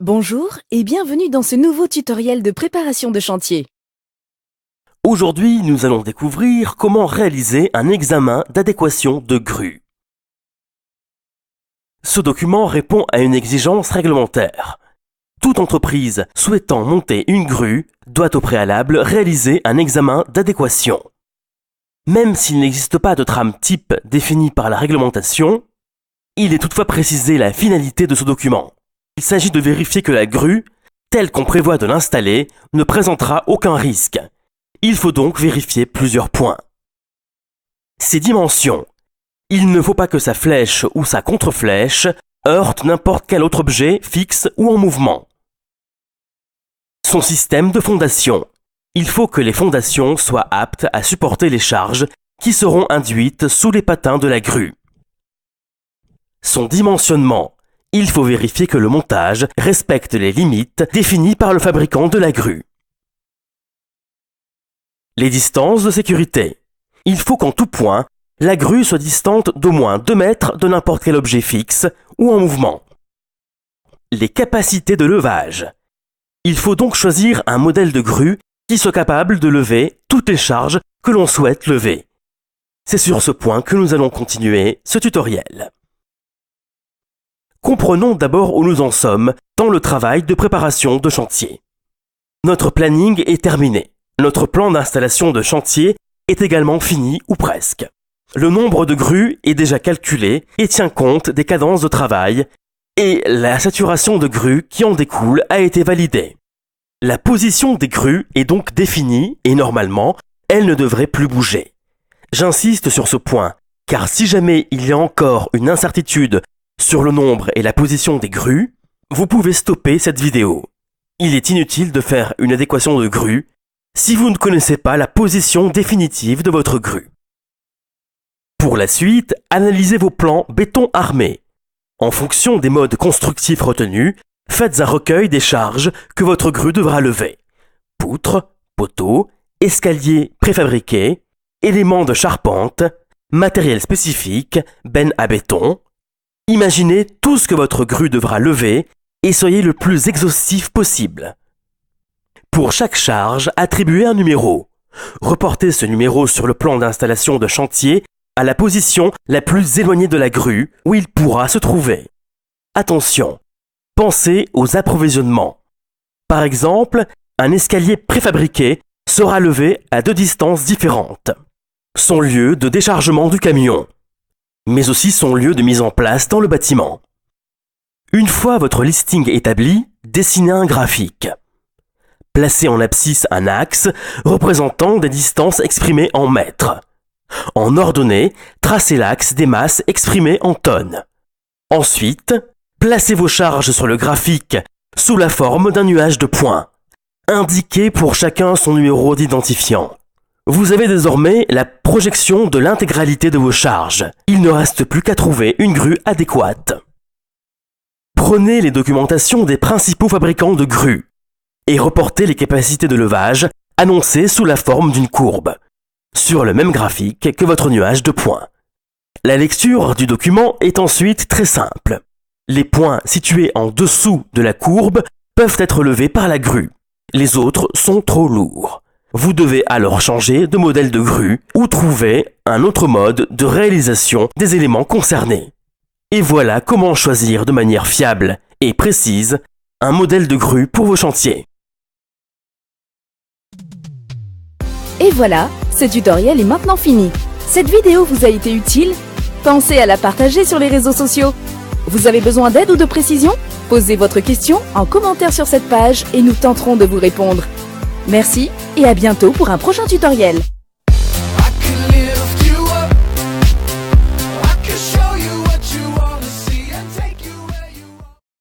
Bonjour et bienvenue dans ce nouveau tutoriel de préparation de chantier. Aujourd'hui, nous allons découvrir comment réaliser un examen d'adéquation de grue. Ce document répond à une exigence réglementaire. Toute entreprise souhaitant monter une grue doit au préalable réaliser un examen d'adéquation. Même s'il n'existe pas de trame type définie par la réglementation, il est toutefois précisé la finalité de ce document. Il s'agit de vérifier que la grue, telle qu'on prévoit de l'installer, ne présentera aucun risque. Il faut donc vérifier plusieurs points. Ses dimensions. Il ne faut pas que sa flèche ou sa contre-flèche heurte n'importe quel autre objet fixe ou en mouvement. Son système de fondation. Il faut que les fondations soient aptes à supporter les charges qui seront induites sous les patins de la grue. Son dimensionnement. Il faut vérifier que le montage respecte les limites définies par le fabricant de la grue. Les distances de sécurité. Il faut qu'en tout point, la grue soit distante d'au moins 2 mètres de n'importe quel objet fixe ou en mouvement. Les capacités de levage. Il faut donc choisir un modèle de grue qui soit capable de lever toutes les charges que l'on souhaite lever. C'est sur ce point que nous allons continuer ce tutoriel. Comprenons d'abord où nous en sommes dans le travail de préparation de chantier. Notre planning est terminé. Notre plan d'installation de chantier est également fini ou presque. Le nombre de grues est déjà calculé et tient compte des cadences de travail et la saturation de grues qui en découle a été validée. La position des grues est donc définie et normalement, elle ne devrait plus bouger. J'insiste sur ce point, car si jamais il y a encore une incertitude sur le nombre et la position des grues, vous pouvez stopper cette vidéo. Il est inutile de faire une adéquation de grue si vous ne connaissez pas la position définitive de votre grue. Pour la suite, analysez vos plans béton armé. En fonction des modes constructifs retenus, faites un recueil des charges que votre grue devra lever. Poutres, poteaux, escaliers préfabriqués, éléments de charpente, matériel spécifique, benne à béton. Imaginez tout ce que votre grue devra lever et soyez le plus exhaustif possible. Pour chaque charge, attribuez un numéro. Reportez ce numéro sur le plan d'installation de chantier à la position la plus éloignée de la grue où il pourra se trouver. Attention, pensez aux approvisionnements. Par exemple, un escalier préfabriqué sera levé à 2 distances différentes. Son lieu de déchargement du camion, mais aussi son lieu de mise en place dans le bâtiment. Une fois votre listing établi, dessinez un graphique. Placez en abscisse un axe représentant des distances exprimées en mètres. En ordonnée, tracez l'axe des masses exprimées en tonnes. Ensuite, placez vos charges sur le graphique sous la forme d'un nuage de points. Indiquez pour chacun son numéro d'identifiant. Vous avez désormais la projection de l'intégralité de vos charges. Il ne reste plus qu'à trouver une grue adéquate. Prenez les documentations des principaux fabricants de grues et reportez les capacités de levage annoncées sous la forme d'une courbe, sur le même graphique que votre nuage de points. La lecture du document est ensuite très simple. Les points situés en dessous de la courbe peuvent être levés par la grue. Les autres sont trop lourds. Vous devez alors changer de modèle de grue ou trouver un autre mode de réalisation des éléments concernés. Et voilà comment choisir de manière fiable et précise un modèle de grue pour vos chantiers. Et voilà, ce tutoriel est maintenant fini. Cette vidéo vous a été utile? Pensez à la partager sur les réseaux sociaux. Vous avez besoin d'aide ou de précision? Posez votre question en commentaire sur cette page et nous tenterons de vous répondre. Merci et à bientôt pour un prochain tutoriel.